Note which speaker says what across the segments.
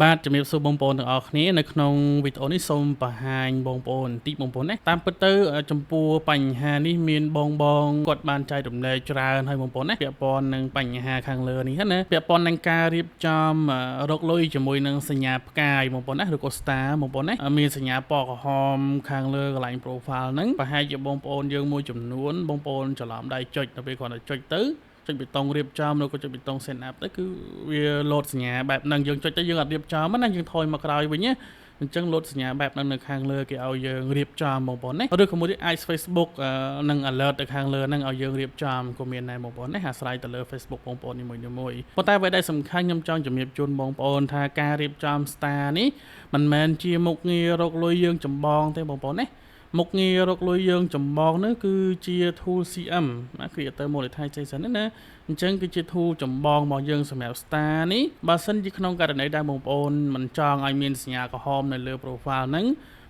Speaker 1: បាទជំរាបសួរបងប្អូនទាំងអស់គ្នានៅក្នុងវីដេអូនេះសូមបង្ហាញបងប្អូនបន្តិចបងប្អូនណាតាមពិតទៅចំពោះបញ្ហានេះមានបងគាត់បានចែករំលែកច្រើនហើយបងប្អូនណាពាក់ព័ន្ធនឹងបញ្ហាខាងលើនេះណាពាក់ព័ន្ធនឹងការរៀបចំរកលុយជាមួយនឹងសញ្ញាផ្កាយបងប្អូនណាឬក៏ star បងប្អូនណាមានសញ្ញាពណ៌ក្រហមខាងលើកន្លែង profile ហ្នឹងប្រហែលជាបងប្អូនយើងមួយចំនួនបងប្អូនច្រឡំដៃចុចទៅពេលគ្រាន់តែចុចទៅចុចប៊ូតុងរៀបចំឬក៏ចុចប៊ូតុង send up ទៅគឺវាលោតសញ្ញាបែបហ្នឹងយើងចុចទៅយើងអត់រៀបចំណាយើងថយមកក្រោយវិញណាអញ្ចឹងលោតសញ្ញាបែបហ្នឹងនៅខាងលើគេឲ្យយើងរៀបចំបងប្អូនណាឬក៏មួយទៀតអាច Facebook នឹង alert ទៅខាងលើហ្នឹងឲ្យយើងរៀបចំក៏មានដែរបងប្អូនណាអាស្រ័យទៅលើ Facebook បងប្អូននីមួយៗប៉ុន្តែអ្វីដែលសំខាន់ខ្ញុំចង់ជំរាបជូនបងប្អូនថាការរៀបចំ star នេះមិនមែនជាមុខងាររកលុយយើងចម្បងទេបងប្អូនណាមុខងាររកលុយយើងចម្បងនោះគឺជា tool CM Creator Monetization ណាអញ្ចឹងគឺជា tool ចម្បងរបស់យើងសម្រាប់ star នេះបើសិនជាក្នុងករណីដែលបងប្អូនមិនចង់ឲ្យមានសញ្ញាក្រហមនៅលើ profile ហ្នឹង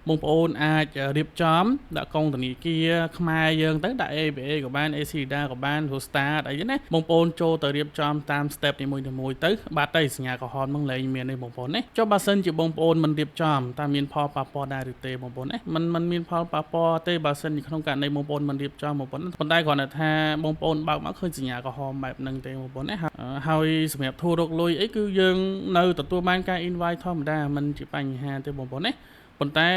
Speaker 1: បងប្អូនអាចរៀបចំដាក់កុងធនាគារខ្មែរយើងទៅដាក់ ABA ក៏បាន ACDA ក៏បាន Star អីចឹងណាបងប្អូនចូលទៅរៀបចំតាម step នីមួយៗទៅបាត់ទៅសញ្ញាក្រហមហ្នឹងលែងមានទេបងប្អូនណាចុះបើសិនជាបងប្អូនមិនរៀបចំតើមានផលប៉ះពាល់ដែរឬទេបងប្អូនណាมันមានផលប៉ះពាល់ទេបើសិនជាក្នុងករណីបងប្អូនមិនរៀបចំបងប្អូនប៉ុន្តែគ្រាន់តែថាបងប្អូនបើកមកឃើញសញ្ញាក្រហមបែបហ្នឹងទេបងប្អូនណាហើយសម្រាប់ធូររកលុយអីគឺយើងនៅទទួលបានការ invite ធម្មតាมันជាបញ្ហាទេបងប្អូនណាប៉ុន្តែ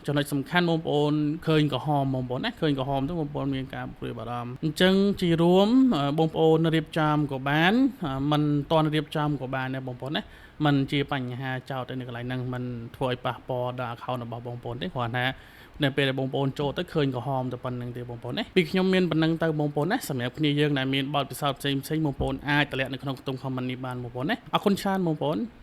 Speaker 1: ចំណុចសំខាន់បងប្អូនឃើញក្រហមបងប្អូនណាឃើញក្រហមទៅបងប្អូនមានការព្រួយបារម្ភអញ្ចឹងជារួមបងប្អូនរៀបចំក៏បានមិនតន់រៀបចំក៏បានដែរបងប្អូនណាมันជាបញ្ហាចោតទៅនៅកន្លែងហ្នឹងมันធ្វើឲ្យប៉ះពាល់ដល់ account របស់បងប្អូនទេគ្រាន់តែនៅពេលដែលបងប្អូនចូលទៅឃើញក្រហមតែប៉ុណ្្នឹងទេបងប្អូនណាពីខ្ញុំមានប៉ុណ្្នឹងទៅបងប្អូនណាសម្រាប់គ្នាយើងដែលមានបទពិសោធន៍ផ្សេងបងប្អូនអាចតម្លាក់នៅក្នុងខ្ទង់ comment នេះបានបងប្អូនណាអរគុណច្រើនបងប្អូន